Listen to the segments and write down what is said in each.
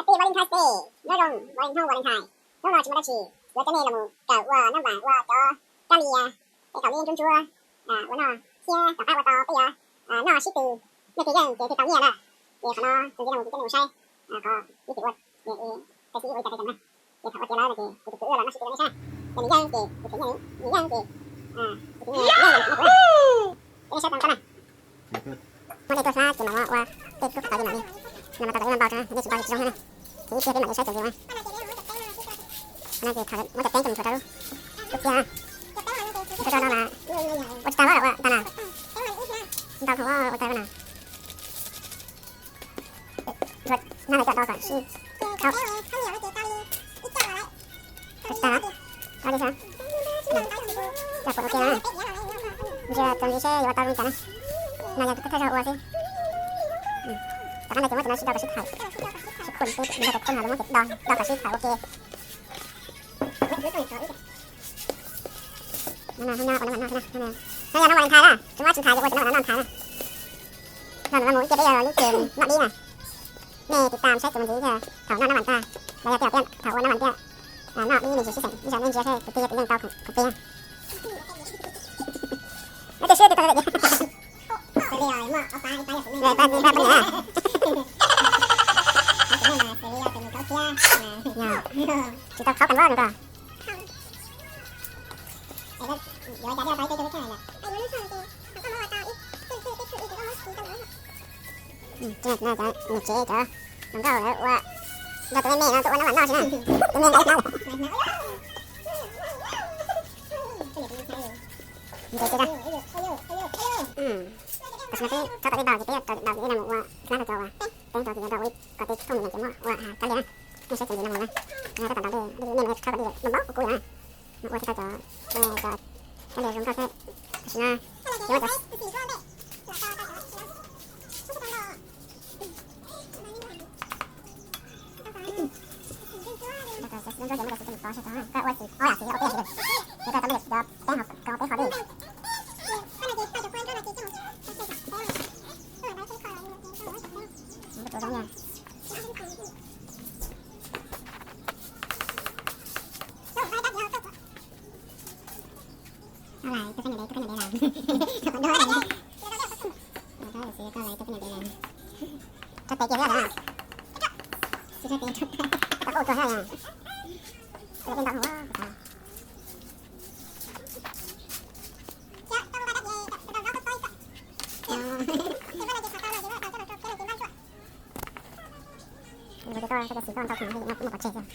Happy Valentine's Day น้อยลงวาเลนท่องวาเลนไทน์น้องนอชิมาดาชีวัวจะเนละมูกะว่าน้ำหวานว่าจอกะเลียไอเก่าเลี้ยงจุนชัวว่านอเชียกับป้าว่าตอไปนอชิตือเมื่อกี้ยังเจอที่เก่าเลียนะขนอจนที่ละมูที่ละมูใช่ก็ยี่สิบวัดแต่ที่วัดจะไปกันนะขับวัดเจอแล้วแต่กูจะเอื้อแล้วนะชิตือไม่ใช่แต่นี่ยังเจกูถึงยังนี่ยังเจถึงยังไม่ใช่ตังกันนะมันได้ตัวซ่าจะมาว่าเด็กก็ต่อยังไงนี่มาต่อยังเบาจ้ะเด็กสบายจังนะที่เชื่อได้ไหมใช่จังเลยน่าจะขาดมันจะเต้นจนสุดแล้วลูกยาก็จะมาว่าจะว่าตาหนาตาเขาว่าว่าตาหนารถน่าจะต่อก่อนชีเขาตาตาดิฉันจะปวดโอเคนะมันจะตรงนี้ใช่ว่าตาวิ่งกันนะน่าจะถ้าจะอ้วนสิแต่ถ้าในจังหวะจะมาชิดดอกกับชิดไข่ชิดคนปุ๊บมันจะคนหาแล้วมันจะดอกกับชิดไข่โอเคนั่นน่ะนั่นน่ะนั่นน่ะนั่นน่ะนั่นน่ะน้องวาเลนไทน์ล่ะจังหวะสุดท้ายจะว่าจะน้องไทน์ล่ะนั่นมันจะได้ลิเกมนัดนี้น่ะแม่ติดตามใช้ตัวมันดีเถอะแถวหน้าน้ำมันตาเราจะเปลี่ยนแถวน้ำมันเตี้ยนอกนี่มีชื่อเสียงมีชาวเล่นเชื่อแค่ตัวเตี้ยเป็นเรื่องเก่าของเตี้ยไม่จะเชื่อตัวเตี้ยไปเลยมั่วเอาไปเลยไปเลยไปเลยจะต้องเข้ากันว่าหรือเปล่าเดี๋ยวจะไปเจอแค่ไหนล่ะเจ๊น่าจะหนุกเจ๊จ้ะน้องเก่าแล้วว่าเราตัวแม่นะตัวน้ำมันนอกใช่ไหมตัวแม่ไหนนั่นเจ๊จ้ะแต่ฉันที่เขาตัดได้ดาวจะเตี้ยตัดดาวจะได้นำว่าน่าจะเจาว่าแต่ตัวที่ดาววิก็ติดทุ่งอย่างเงี้ยว่ากันเลยนะไม่ใช่สิ่งดีนะมึงนะงั้นก็ตัดดาวได้เงินเข้าไปได้มันบอกกูนะว่าที่เขาจะก็เลยผมก็แค่ชนะเดี๋ยวจะก็จะไม่ได้สิบต่อใช่ไหมก็ว่าสิอ๋ออยากสิโอเคเลยเดี๋ยวก็ต้องเลือกแป้งหอมก็ไปขอดีตัวสองอย่างอะไรก็เป็นอย่างไรก็เป็นอย่างไรทำด้วยได้สิก็อะไรก็เป็นอย่างไรจะไปเกี่ยวอะไรอ่ะสิจะไปชุดตะโกนตัวอะไรอ่ะจะเป็นตะหัวก็จะสีก้อนเท่ากันให้นักหมดเช็ดเลย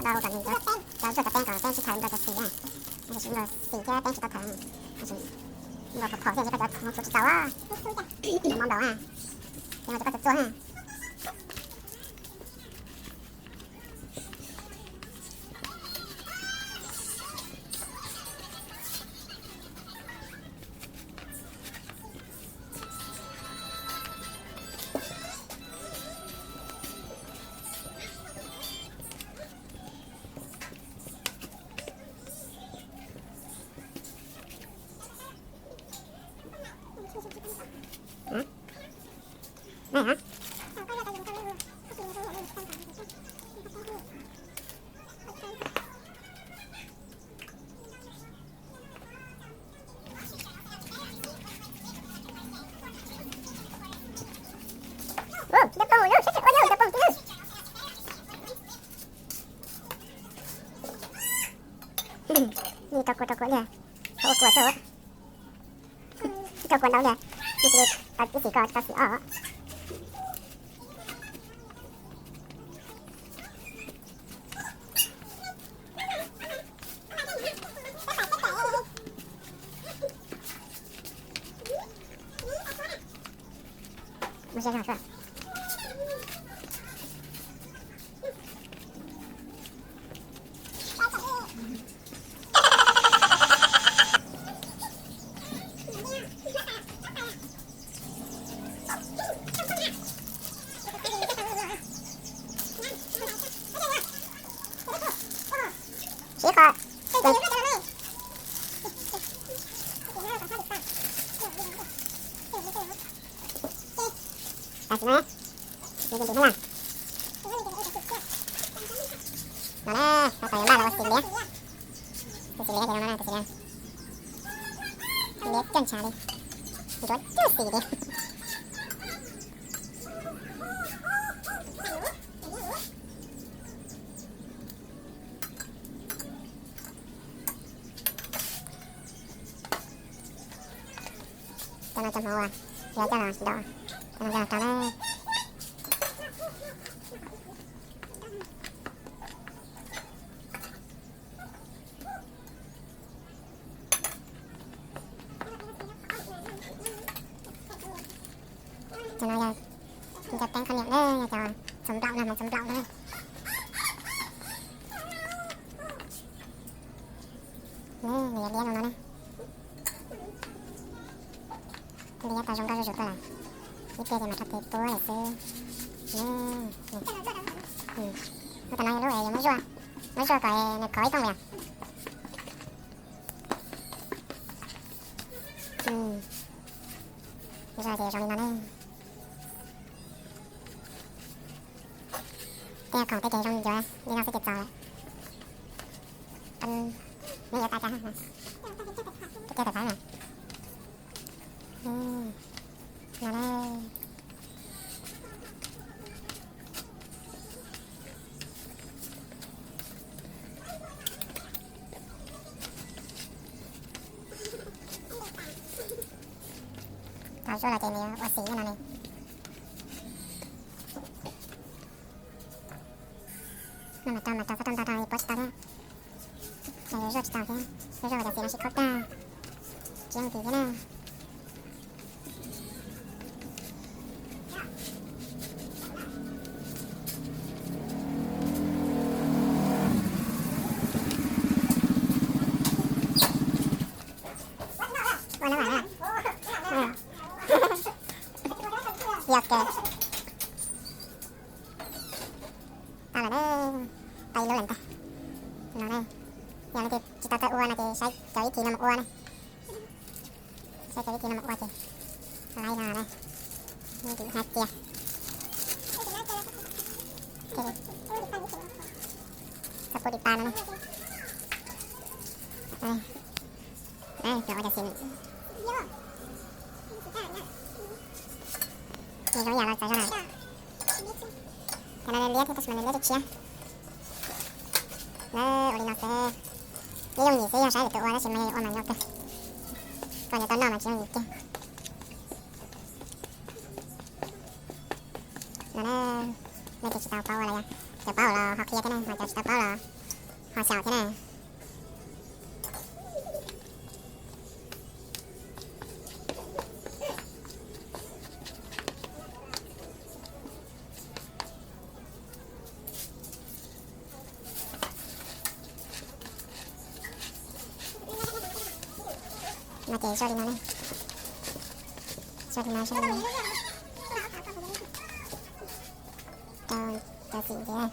เรากันนี้ก็เราจะแป้งกับแป้งชิคายมันจะสีอ่ะมันจะเราสีแค่แป้งชิคายมันจะเราขอเดี๋ยวจะไปของสุดเจ้าว่ามองดอกอ่ะยังจะไปตัวอ่ะไหนฮะ นี่tokoเลยtoko toko đâu nè cái gì cái gì cái gì ở mình sẽ làm sao chỉ có à gì nữa gì gì thế nào nó nè tao phải ba là xin đấy xin đấy thì nó nè xin đấy xin đấy chân trả đi thì đó chưa xì đi cho nó chăm hậu à giờ cho nó đỏ cho nó ra cho nó cho nó ra chúng ta tăng con nhận đấy cho sống trọng là mà sống trọng đấy người đen nó nè bây giờ tao trong cái rụt là cái kia thì mà thật thì tôi là xưa nó tao nói lúc này mới cho cái này cõi không vậy bây giờ thì trong nó nè cái còn cái chạy trong giờ đi nào sẽ chụp rồi anh bây giờ ta trả cái kia phải này nó đây tao số là tiền này bác sĩ cái này nó mà tao phát tao tao post tao đấy này rồi tao thế rồi là tiền nó sẽ có ta chỉ một tí thế nào nó bảo là giật kìa tao là đấy tay lô lần ta nó đây giờ nó thì tao ua này thì sai tới thì nó một ua này sai tới thì nó một ua thì lấy ra đây như thì hạt kia sắp đi pa nó này đây rồiจะxinนี่ก็อยากเราใส่เท่าไหร่แต่เราเลี้ยงที่ต้องมันเลี้ยงจะเชียร์แล้วโอลินอสเซ่นี่ยังหนีเซ่ยังใช้หรือตัวอ้วนแล้วชิมไม่อ้วนมันยกเลยก่อนจะต้นนอกมันชิมหนีเจ้นั่นแหละไม่ติดสตาร์เป้าอะไรอ่ะเดี๋ยวเป้าเราเขาเคลียร์ที่ไหนมาจากสตาร์เป้าเราเขาเสาที่ไหนmà chế cho đi nó này cho đi nó cho xịn thế này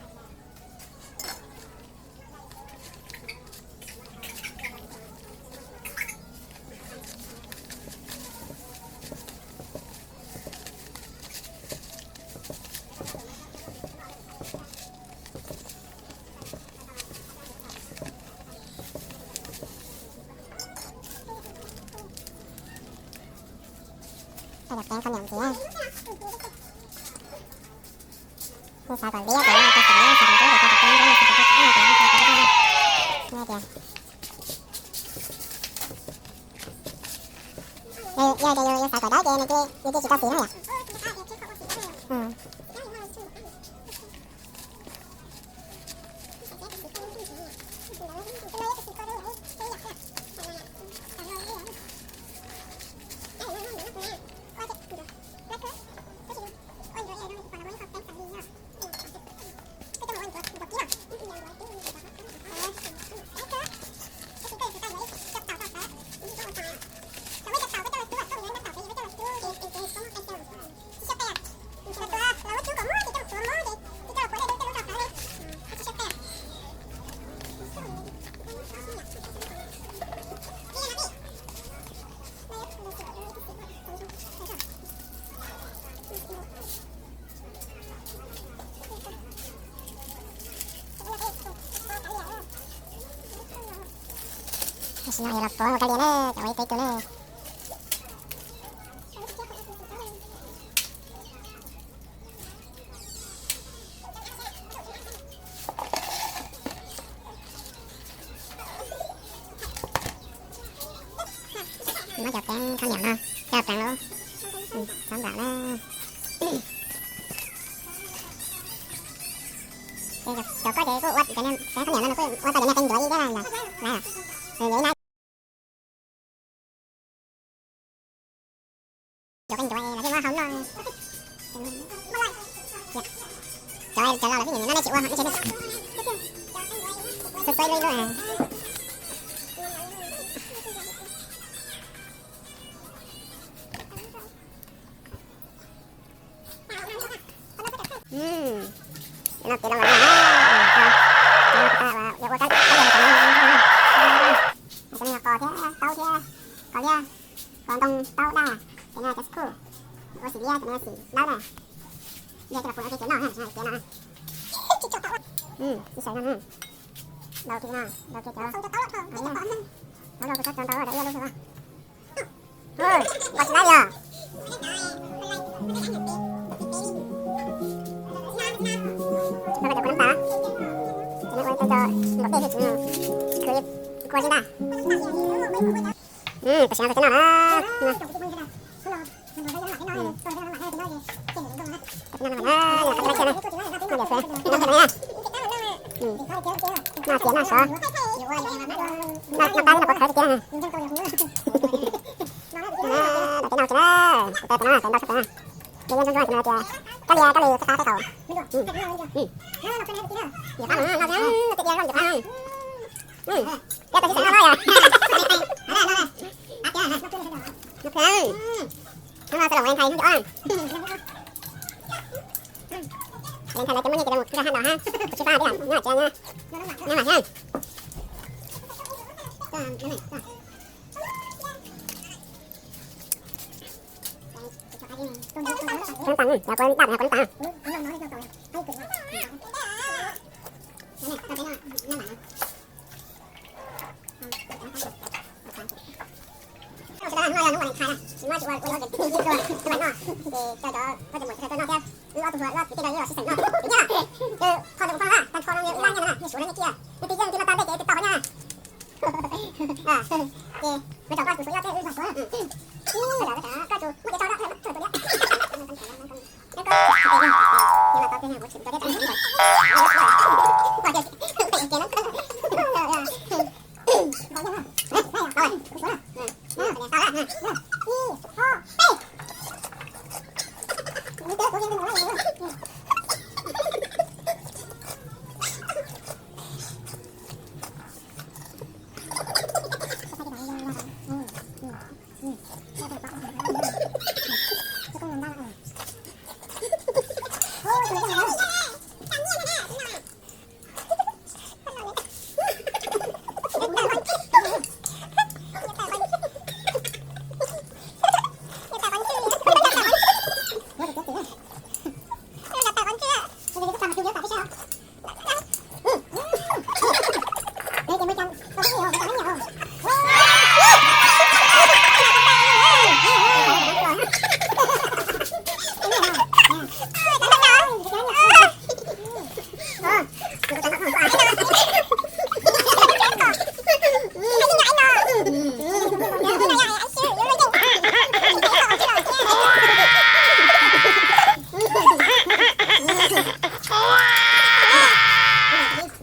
đặt cái con nhộng kia như sao còn biết để ta xử lý sao còn có được con tập cái đó là nghe kìa giờ thì giờ xài đó kia này kia chỉ có xí thôi à ừ Sino ya la pongo caliente, te voy a ir todo. Nó chọc cái khăn nhọn ha, chọc trắng luôn, sáng tạo đó. Chọc có thể có quạt cái này, cái khăn nhọn nó có quạt cái này canh rưỡi cái này là, rồi vậy này. Chọc canh rưỡi là cái hoa hồng nó. Trời là cái gì nó chịu hoa nó sẽ được. Tôi quay lên luôn à. Nó kêu là còn tông tao đa cái này cái school có gì cái này gì đó nè giờ cái là phụ cái nào ha cái nào chỉ sai nó đâu cái nào đâu cái đó nó đâu cái tao đấy luôn rồi thôi bắt lấy giờ nó phải được nắm ta cho nó quay cho một cái thì cứ qua trên ta cái xe cái nào đó nó sẽ lòng anh thầy nó ăn anh thầy lấy cái món gì cái một cái hai đỏ ha chỉ ba đi làm nó là chơi nha nhưng mà ha con tặng nhà con đặt nhà con tặng nó chịu qua cái gì rồi các bạn nó thì cho có thể một cái nó theo nó tụi nó thì cái này là sẽ nó được chưa từ con được con ha con con nó lan nha nè số này kia thì tí dân thì nó ta để cái tao nha à thì bây giờ con tụi nó theo cái số bây giờ các chú một cái tao đó thôi tụi nó nhưng mà tao cái này một chuyện tao biết ăn rồi